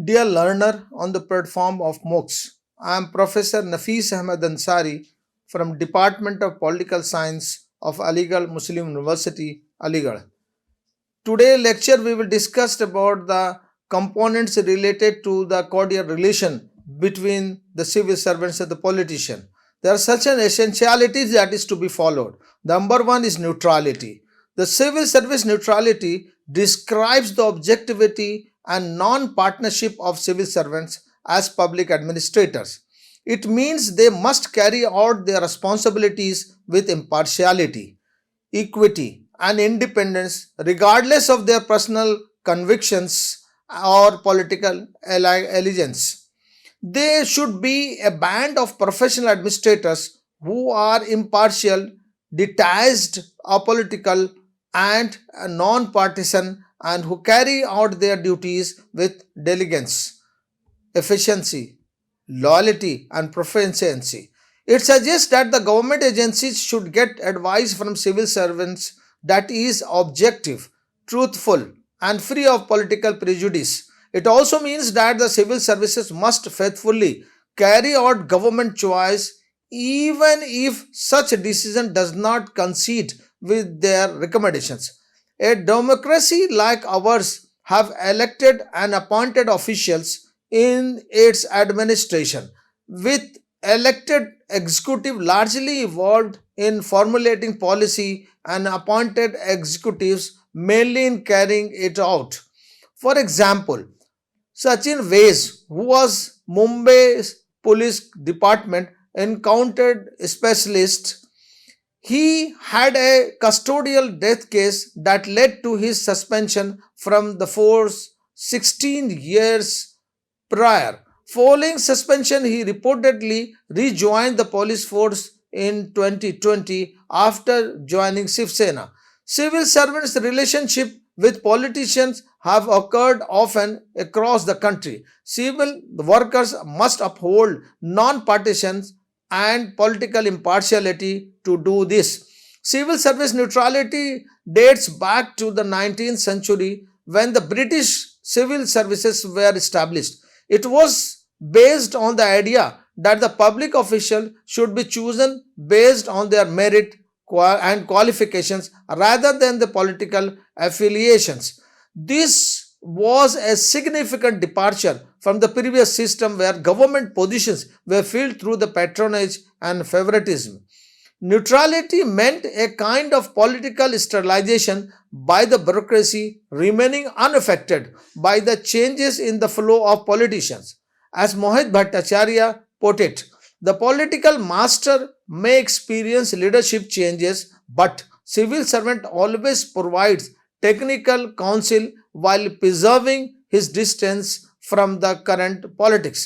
Dear learner on the platform of MOOCs, I am Professor Nafis Ahmed Ansari from Department of Political Science of Aligarh Muslim University, Aligarh. Today lecture we will discuss about the components related to the cordial relation between the civil servants and the politician. There are such an essentialities that is to be followed. Number one is neutrality. The civil service neutrality describes the objectivity and non-partnership of civil servants as public administrators. It means they must carry out their responsibilities with impartiality, equity, and independence, regardless of their personal convictions or political allegiance. They should be a band of professional administrators who are impartial, detached, apolitical, and non partisan, and who carry out their duties with diligence, efficiency, loyalty, and proficiency. It suggests that the government agencies should get advice from civil servants that is objective, truthful, and free of political prejudice. It also means that the civil services must faithfully carry out government choice even if such a decision does not coincide with their recommendations. A democracy like ours have elected and appointed officials in its administration, with elected executive largely involved in formulating policy and appointed executives mainly in carrying it out. For example, Sachin Vaz, who was Mumbai's police department encountered specialist, he had a custodial death case that led to his suspension from the force 16 years prior. Following suspension, he reportedly rejoined the police force in 2020 after joining Shiv Sena. Civil servants' relationship with politicians have occurred often across the country. Civil workers must uphold non-partisan and political impartiality to do this. Civil service neutrality dates back to the 19th century when the British civil services were established. It was based on the idea that the public official should be chosen based on their merit and qualifications rather than the political affiliations. This was a significant departure from the previous system where government positions were filled through the patronage and favoritism. Neutrality meant a kind of political sterilization by the bureaucracy remaining unaffected by the changes in the flow of politicians. As Mohit Bhattacharya put it, the political master may experience leadership changes, but civil servant always provides technical counsel while preserving his distance from the current politics.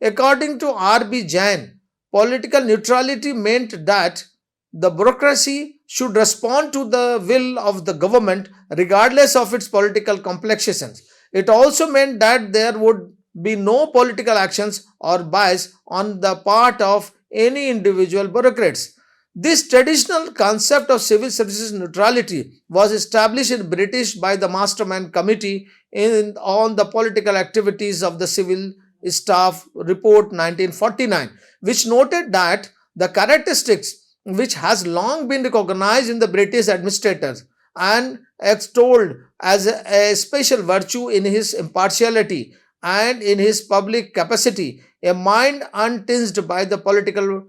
According to R.B. Jain, political neutrality meant that the bureaucracy should respond to the will of the government regardless of its political complexions. It also meant that there would be no political actions or bias on the part of any individual bureaucrats. This traditional concept of civil services neutrality was established in British by the Masterman Committee on the political activities of the civil staff report 1949, which noted that the characteristics which has long been recognized in the British administrators and extolled as a special virtue in his impartiality and in his public capacity, a mind untinged by the political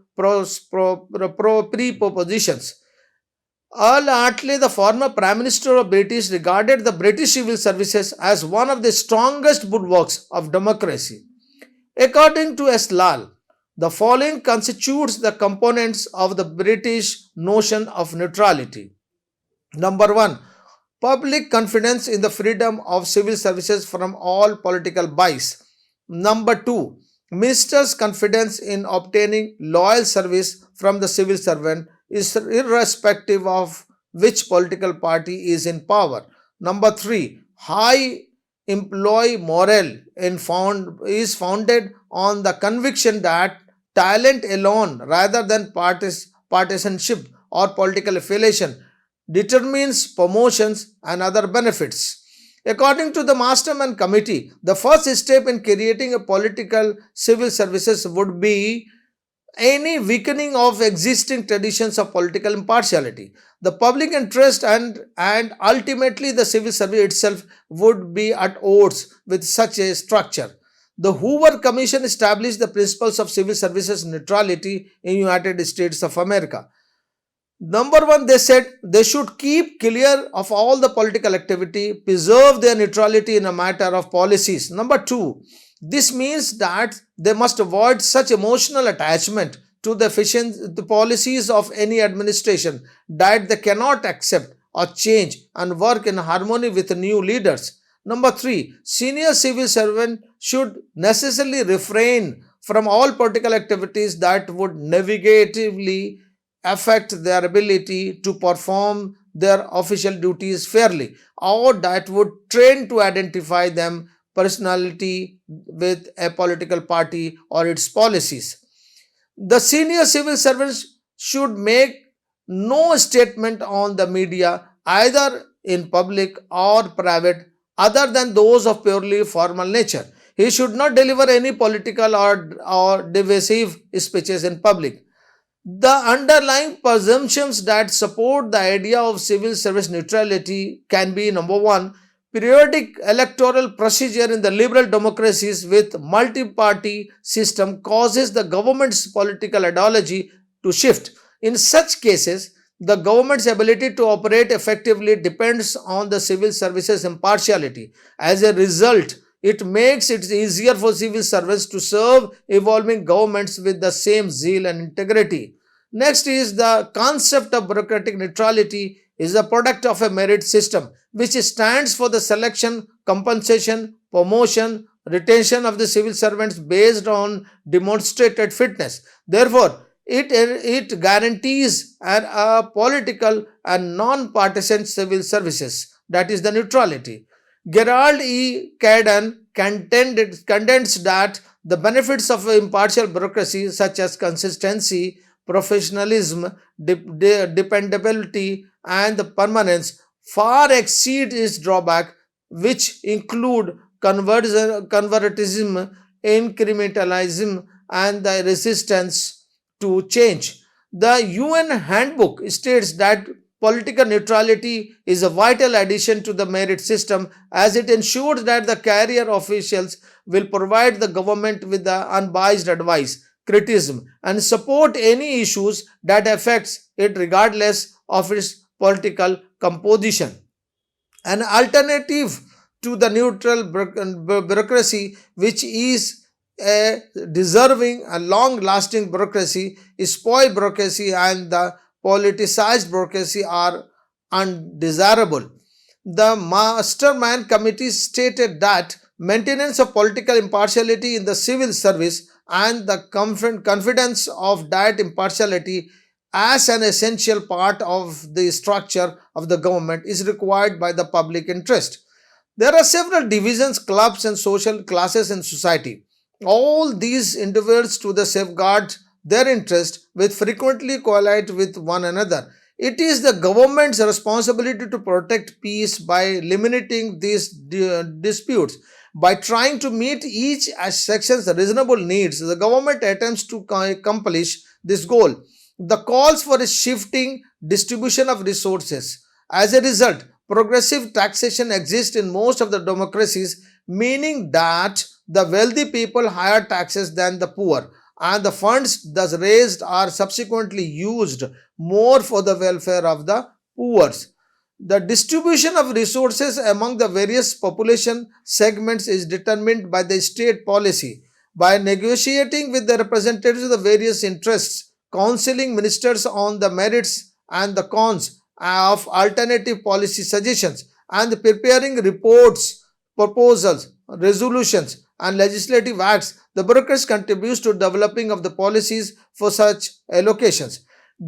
prepossessions. Earl Attlee, the former Prime Minister of British, regarded the British civil services as one of the strongest bulwarks of democracy. According to S. Lal, the following constitutes the components of the British notion of neutrality. Number one, public confidence in the freedom of civil services from all political bias. Number two, minister's confidence in obtaining loyal service from the civil servant is irrespective of which political party is in power. Number three, high employee morale is founded on the conviction that talent alone rather than partisanship or political affiliation determines promotions and other benefits. According to the Masterman Committee, the first step in creating a political civil services would be any weakening of existing traditions of political impartiality. The public interest and ultimately the civil service itself would be at odds with such a structure. The Hoover Commission established the principles of civil services neutrality in United States of America. Number one, they said they should keep clear of all the political activity, preserve their neutrality in a matter of policies. Number two, this means that they must avoid such emotional attachment to the policies of any administration that they cannot accept or change and work in harmony with new leaders. Number three, senior civil servant should necessarily refrain from all political activities that would negatively affect their ability to perform their official duties fairly or that would tend to identify them personality with a political party or its policies. The senior civil servants should make no statement on the media, either in public or private, other than those of purely formal nature. He should not deliver any political or divisive speeches in public. The underlying presumptions that support the idea of civil service neutrality can be number one, periodic electoral procedure in the liberal democracies with multi-party system causes the government's political ideology to shift. In such cases, the government's ability to operate effectively depends on the civil services impartiality. As a result, it makes it easier for civil servants to serve evolving governments with the same zeal and integrity. Next is the concept of bureaucratic neutrality is a product of a merit system which stands for the selection, compensation, promotion, retention of the civil servants based on demonstrated fitness. Therefore, it guarantees a political and non-partisan civil services, that is the neutrality. Gerald E. Caden contends that the benefits of impartial bureaucracy such as consistency, professionalism, dependability, and the permanence far exceed its drawback, which include conservatism, incrementalism, and the resistance to change. The UN handbook states that political neutrality is a vital addition to the merit system as it ensures that the career officials will provide the government with the unbiased advice, criticism, and support any issues that affects it regardless of its political composition. An alternative to the neutral bureaucracy, which is a deserving and long lasting bureaucracy, spoiled bureaucracy, and the politicized bureaucracy are undesirable. The Mastermind Committee stated that maintenance of political impartiality in the civil service and the confidence of that impartiality as an essential part of the structure of the government is required by the public interest. There are several divisions, clubs, and social classes in society. All these endeavors to the safeguard their interest with frequently collide with one another. It is the government's responsibility to protect peace by eliminating these disputes. By trying to meet each section's reasonable needs, the government attempts to accomplish this goal. The calls for a shifting distribution of resources. As a result, progressive taxation exists in most of the democracies, meaning that the wealthy people higher taxes than the poor, and the funds thus raised are subsequently used more for the welfare of the poor. The distribution of resources among the various population segments is determined by the state policy. By negotiating with the representatives of the various interests, counseling ministers on the merits and the cons of alternative policy suggestions, and preparing reports, proposals, resolutions, and legislative acts, the bureaucrats contributes to developing of the policies for such allocations.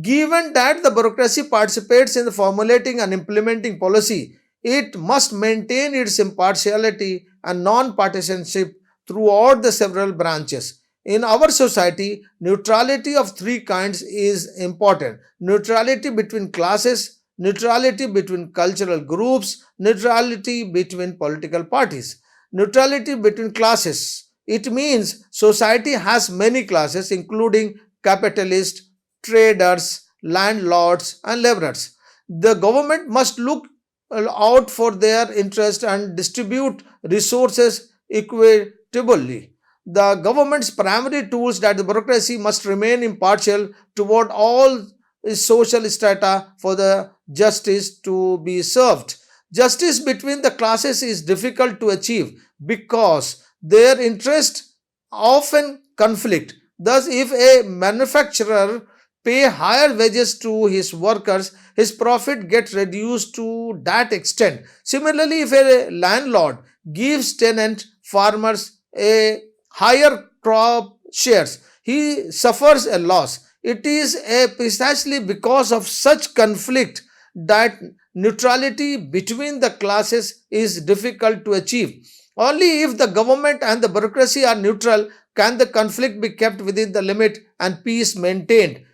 Given that the bureaucracy participates in formulating and implementing policy, it must maintain its impartiality and non-partisanship throughout the several branches. In our society, neutrality of three kinds is important. Neutrality between classes, neutrality between cultural groups, neutrality between political parties, neutrality between classes. It means society has many classes, including capitalists, traders, landlords, and laborers. The government must look out for their interest and distribute resources equitably. The government's primary tools that the bureaucracy must remain impartial toward all social strata for the justice to be served. Justice between the classes is difficult to achieve because their interests often conflict. Thus, if a manufacturer pay higher wages to his workers, his profit gets reduced to that extent. Similarly, if a landlord gives tenant farmers a higher crop shares, he suffers a loss. It is precisely because of such conflict that neutrality between the classes is difficult to achieve. Only if the government and the bureaucracy are neutral can the conflict be kept within the limit and peace maintained.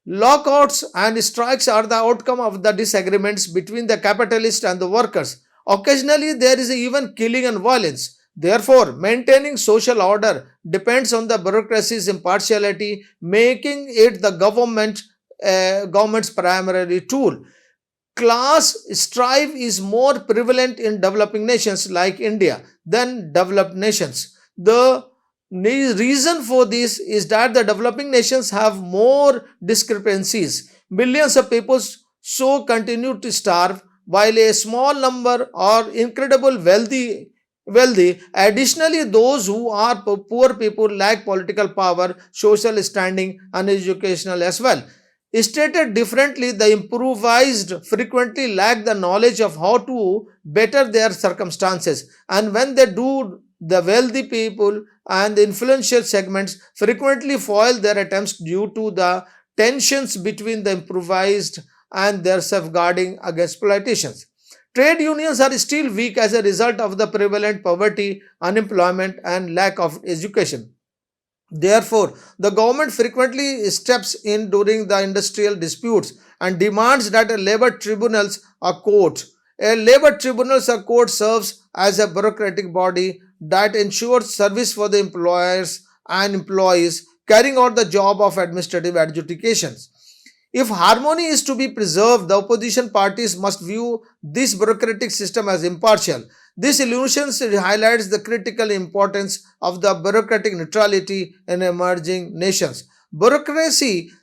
Lockouts and strikes are the outcome of the disagreements between the capitalists and the workers. Occasionally, there is even killing and violence. Therefore, maintaining social order depends on the bureaucracy's impartiality, making it the government's primary tool. Class strife is more prevalent in developing nations like India than developed nations. The reason for this is that the developing nations have more discrepancies. Millions of people so continue to starve while a small number are incredible wealthy. Additionally, those who are poor people lack political power, social standing, and educational as well. Stated differently, the improvised frequently lack the knowledge of how to better their circumstances, and when they do, the wealthy people and the influential segments frequently foil their attempts due to the tensions between the improvised and their safeguarding against politicians. Trade unions are still weak as a result of the prevalent poverty, unemployment, and lack of education. Therefore, the government frequently steps in during the industrial disputes and demands that a labor tribunals or court. A labor tribunals or court serves as a bureaucratic body that ensures service for the employers and employees carrying out the job of administrative adjudications. If harmony is to be preserved, the opposition parties must view this bureaucratic system as impartial. This illusion highlights the critical importance of the bureaucratic neutrality in emerging nations. Bureaucracy's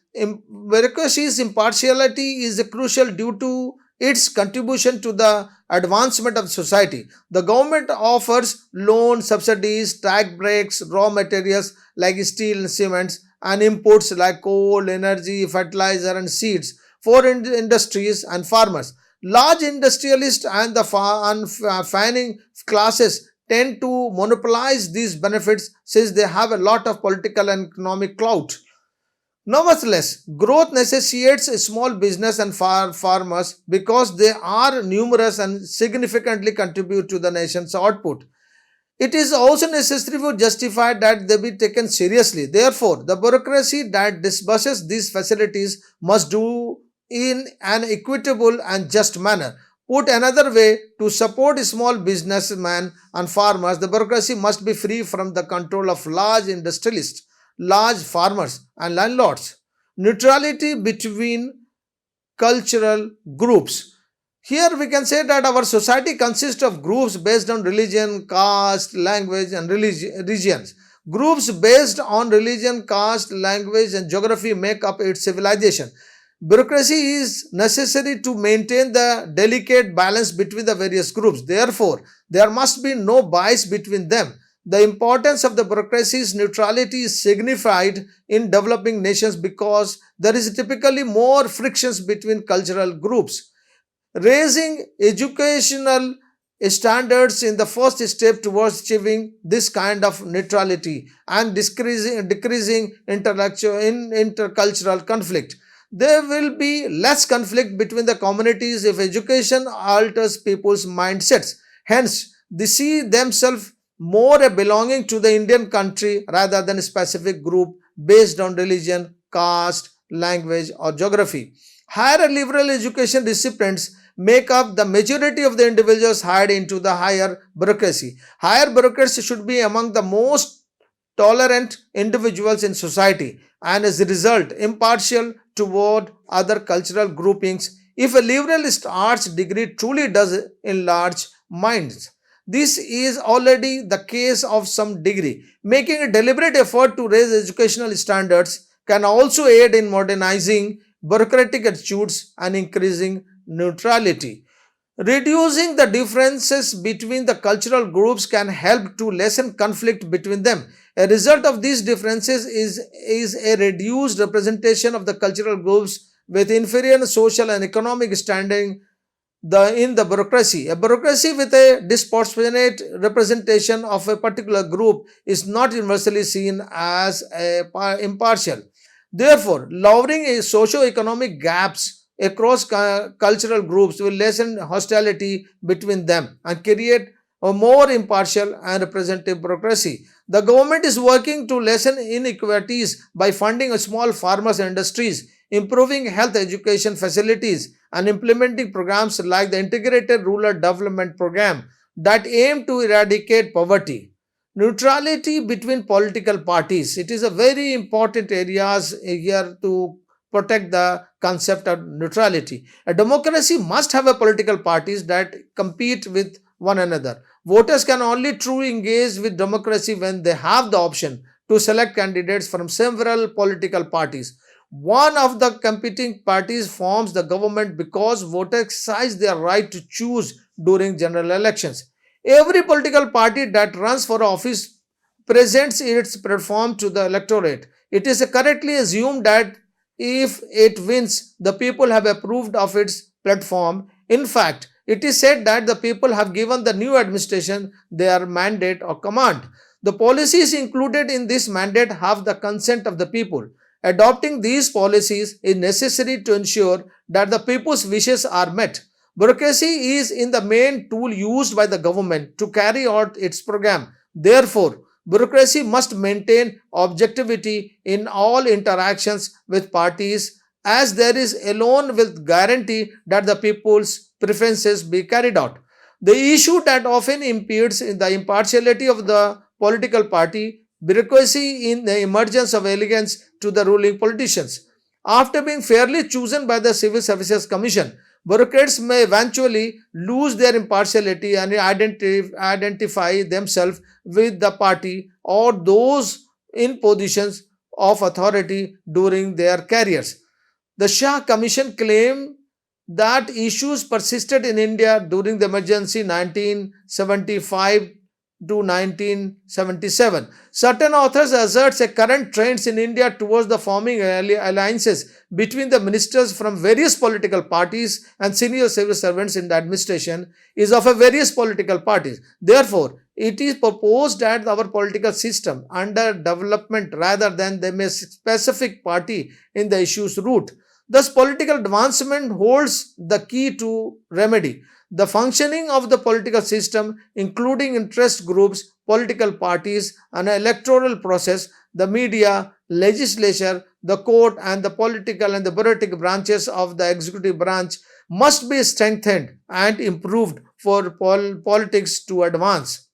impartiality is crucial due to its contribution to the advancement of society. The government offers loans, subsidies, tax breaks, raw materials like steel and cements, and imports like coal, energy, fertilizer, and seeds for industries and farmers. Large industrialists and the fanning classes tend to monopolize these benefits since they have a lot of political and economic clout. Nevertheless, growth necessitates small business and farmers because they are numerous and significantly contribute to the nation's output. It is also necessary to justify that they be taken seriously. Therefore, the bureaucracy that disburses these facilities must do in an equitable and just manner. Put another way, to support small businessmen and farmers, the bureaucracy must be free from the control of large industrialists, large farmers, and landlords. Neutrality between cultural groups. Here we can say that our society consists of groups based on religion, caste, language, and regions. Groups based on religion, caste, language, and geography make up its civilization. Bureaucracy is necessary to maintain the delicate balance between the various groups. Therefore, there must be no bias between them. The importance of the bureaucracy's neutrality is signified in developing nations because there is typically more frictions between cultural groups. Raising educational standards in the first step towards achieving this kind of neutrality and decreasing intercultural conflict. There will be less conflict between the communities if education alters people's mindsets. Hence, they see themselves more a belonging to the Indian country rather than a specific group based on religion, caste, language, or geography. Higher liberal education recipients make up the majority of the individuals hired into the higher bureaucracy. Higher bureaucrats should be among the most tolerant individuals in society and as a result impartial toward other cultural groupings. If a liberalist arts degree truly does enlarge minds, this is already the case of some degree. Making a deliberate effort to raise educational standards can also aid in modernizing bureaucratic attitudes and increasing neutrality. Reducing the differences between the cultural groups can help to lessen conflict between them. A result of these differences is a reduced representation of the cultural groups with inferior social and economic standing in the bureaucracy. A bureaucracy with a disproportionate representation of a particular group is not universally seen as impartial. Therefore, lowering a socio-economic gaps across cultural groups will lessen hostility between them and create a more impartial and representative bureaucracy. The government is working to lessen inequalities by funding small farmers and industries, improving health education facilities, and implementing programs like the Integrated Rural Development Program that aim to eradicate poverty. Neutrality between political parties. It is a very important areas here to protect the concept of neutrality. A democracy must have a political parties that compete with one another. Voters can only truly engage with democracy when they have the option to select candidates from several political parties. One of the competing parties forms the government because voters exercise their right to choose during general elections. Every political party that runs for office presents its platform to the electorate. It is correctly assumed that if it wins, the people have approved of its platform. In fact, it is said that the people have given the new administration their mandate or command. The policies included in this mandate have the consent of the people. Adopting these policies is necessary to ensure that the people's wishes are met. Bureaucracy is in the main tool used by the government to carry out its program. Therefore, bureaucracy must maintain objectivity in all interactions with parties as there is alone will guarantee that the people's preferences be carried out. The issue that often impedes the impartiality of the political party bureaucracy in the emergence of elegance to the ruling politicians. After being fairly chosen by the Civil Services Commission, bureaucrats may eventually lose their impartiality and identify themselves with the party or those in positions of authority during their careers. The Shah Commission claimed that issues persisted in India during the emergency 1975 to 1977. Certain authors assert a current trends in India towards the forming alliances between the ministers from various political parties and senior civil servants in the administration is of a various political parties. Therefore, it is proposed that our political system under development rather than them a specific party in the issues root. Thus, political advancement holds the key to remedy the functioning of the political system, including interest groups, political parties, and electoral process, the media, legislature, the court, and the political and the bureaucratic branches of the executive branch must be strengthened and improved for politics to advance.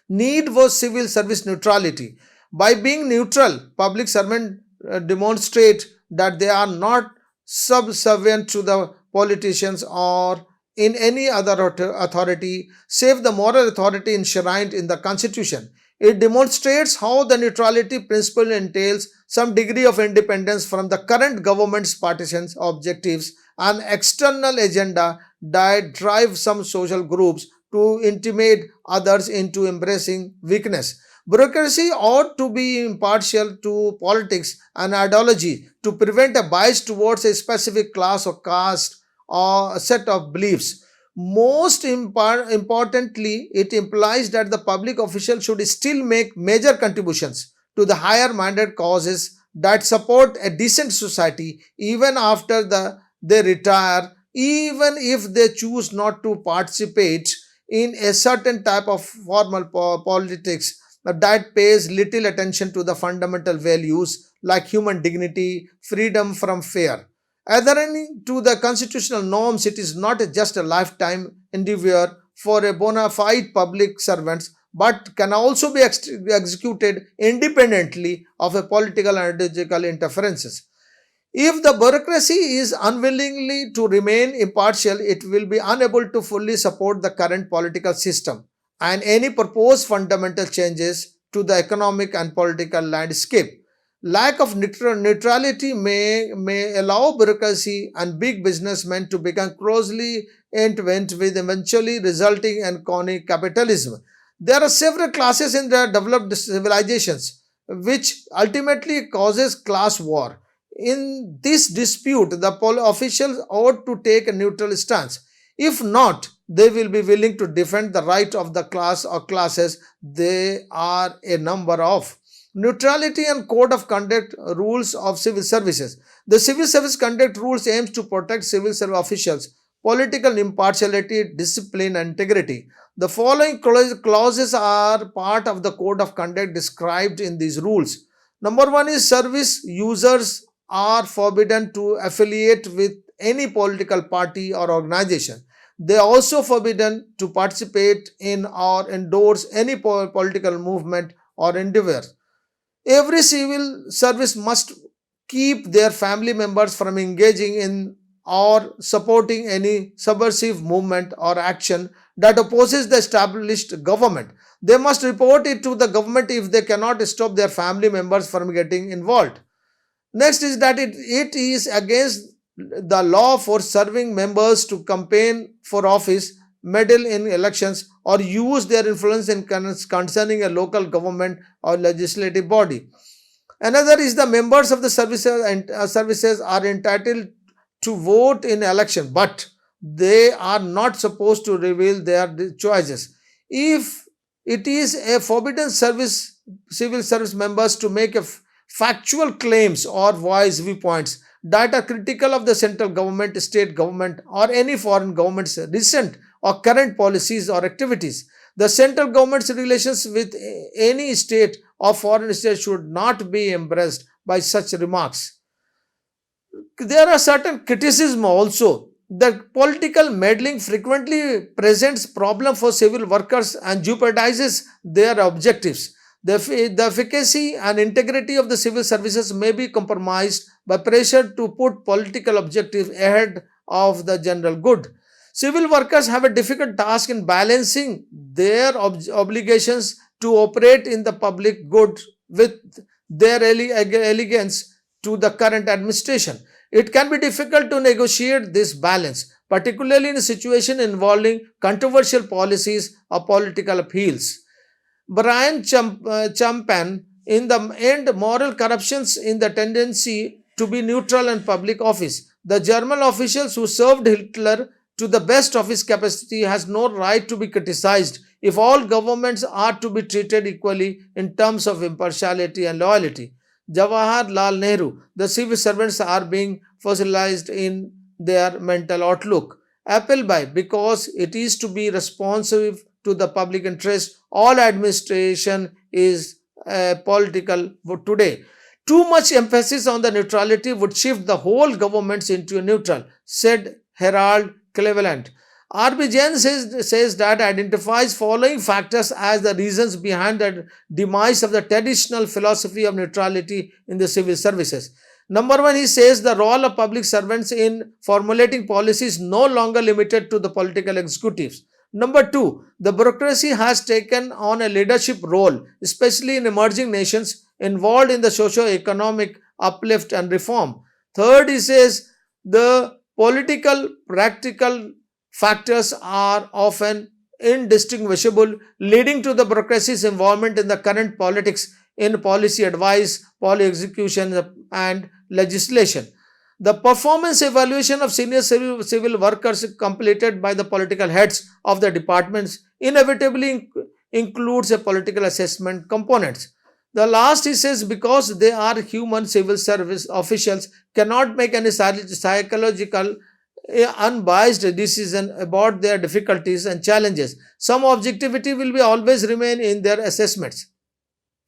Need was civil service neutrality. By being neutral, public servants demonstrate that they are not subservient to the politicians or in any other authority save the moral authority enshrined in the constitution. It demonstrates how the neutrality principle entails some degree of independence from the current government's partisan's objectives and external agenda that drive some social groups to intimidate others into embracing weakness. Bureaucracy ought to be impartial to politics and ideology to prevent a bias towards a specific class or caste or a set of beliefs. Most importantly, it implies that the public official should still make major contributions to the higher minded causes that support a decent society even after they retire, even if they choose not to participate in a certain type of formal politics that pays little attention to the fundamental values like human dignity, freedom from fear. Adhering to the constitutional norms, it is not just a lifetime endeavor for a bona fide public servant, but can also be executed independently of a political and ideological interferences. If the bureaucracy is unwillingly to remain impartial, it will be unable to fully support the current political system and any proposed fundamental changes to the economic and political landscape. Lack of neutrality may allow bureaucracy and big businessmen to become closely entwined with eventually resulting in crony capitalism. There are several classes in the developed civilizations which ultimately causes class war. In this dispute, the officials ought to take a neutral stance. If not, they will be willing to defend the right of the class or classes they are a number of. Neutrality and code of conduct rules of civil services. The civil service conduct rules aims to protect civil service officials, political impartiality, discipline, and integrity. The following clauses are part of the code of conduct described in these rules. Number one is service users are forbidden to affiliate with any political party or organization. They are also forbidden to participate in or endorse any political movement or endeavor. Every civil service must keep their family members from engaging in or supporting any subversive movement or action that opposes the established government. They must report it to the government if they cannot stop their family members from getting involved. Next is that it is against the law for serving members to campaign for office, meddle in elections, or use their influence in concerning a local government or legislative body. Another is the members of the services are entitled to vote in election, but they are not supposed to reveal their choices. If it is a forbidden service civil service members to make a factual claims or voice viewpoints that are critical of the central government, state government, or any foreign government's recent or current policies or activities. The central government's relations with any state or foreign state should not be embraced by such remarks. There are certain criticism also that political meddling frequently presents problem for civil workers and jeopardizes their objectives. The efficacy and integrity of the civil services may be compromised by pressure to put political objectives ahead of the general good. Civil workers have a difficult task in balancing their obligations to operate in the public good with their allegiance to the current administration. It can be difficult to negotiate this balance, particularly in a situation involving controversial policies or political appeals. Brian Champan, in the end, moral corruptions in the tendency to be neutral in public office. The German officials who served Hitler to the best of his capacity has no right to be criticized if all governments are to be treated equally in terms of impartiality and loyalty. Jawaharlal Nehru, the civil servants are being fossilized in their mental outlook. Appleby, because it is to be responsive to the public interest, all administration is political today. Too much emphasis on the neutrality would shift the whole governments into a neutral, said Harold Cleveland. R.B. Jain says that identifies following factors as the reasons behind the demise of the traditional philosophy of neutrality in the civil services. Number one, he says the role of public servants in formulating policy is no longer limited to the political executives. Number two, the bureaucracy has taken on a leadership role, especially in emerging nations involved in the socio-economic uplift and reform. Third, he says the political practical factors are often indistinguishable, leading to the bureaucracy's involvement in the current politics in policy advice, policy execution, and legislation. The performance evaluation of senior civil workers completed by the political heads of the departments inevitably includes a political assessment component. The last, he says, because they are human, civil service officials cannot make any psychological unbiased decision about their difficulties and challenges. Some objectivity will be always remain in their assessments.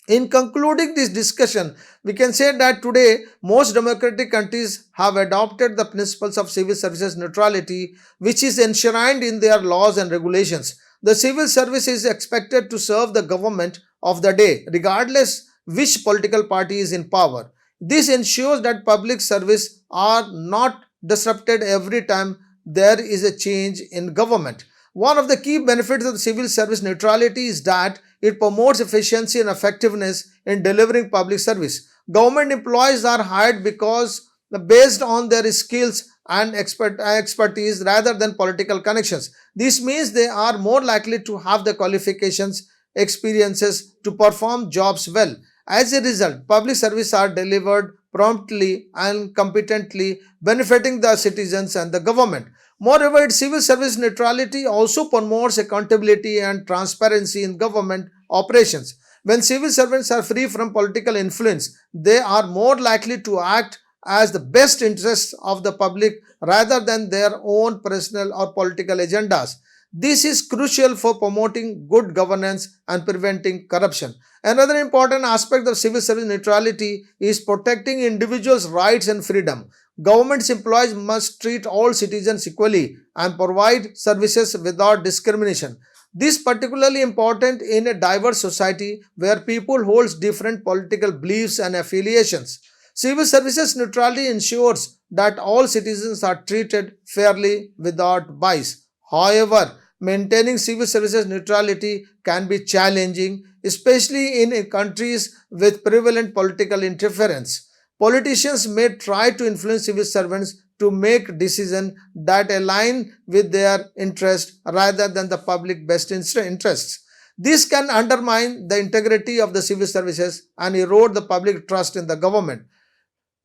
In concluding this discussion, we can say that today most democratic countries have adopted the principles of civil services neutrality, which is enshrined in their laws and regulations. The civil service is expected to serve the government of the day, regardless which political party is in power. This ensures that public service are not disrupted every time there is a change in government. One of the key benefits of the civil service neutrality is that it promotes efficiency and effectiveness in delivering public service. Government employees are hired because based on their skills and expertise rather than political connections. This means they are more likely to have the qualifications, experiences to perform jobs well. As a result, public services are delivered promptly and competently, benefiting the citizens and the government. Moreover, civil service neutrality also promotes accountability and transparency in government operations. When civil servants are free from political influence, they are more likely to act as the best interests of the public rather than their own personal or political agendas. This is crucial for promoting good governance and preventing corruption. Another important aspect of civil service neutrality is protecting individuals' rights and freedom. Government's employees must treat all citizens equally and provide services without discrimination. This is particularly important in a diverse society where people hold different political beliefs and affiliations. Civil services neutrality ensures that all citizens are treated fairly without bias. However, maintaining civil services neutrality can be challenging, especially in countries with prevalent political interference. Politicians may try to influence civil servants to make decisions that align with their interests rather than the public best interests. This can undermine the integrity of the civil services and erode the public trust in the government.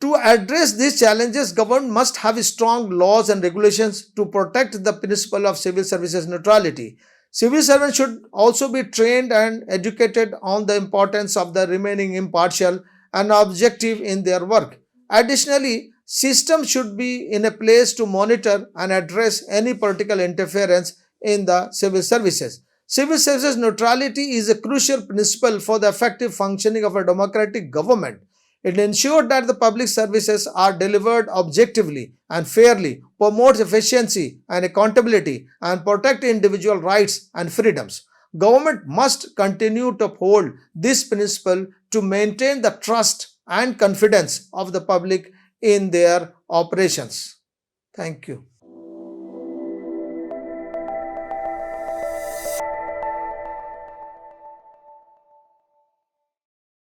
To address these challenges, government must have strong laws and regulations to protect the principle of civil services neutrality. Civil servants should also be trained and educated on the importance of the remaining impartial and objective in their work. Additionally, systems should be in a place to monitor and address any political interference in the civil services. Civil services neutrality is a crucial principle for the effective functioning of a democratic government. It ensures that the public services are delivered objectively and fairly, promotes efficiency and accountability, and protect individual rights and freedoms. Government must continue to uphold this principle to maintain the trust and confidence of the public in their operations. Thank you.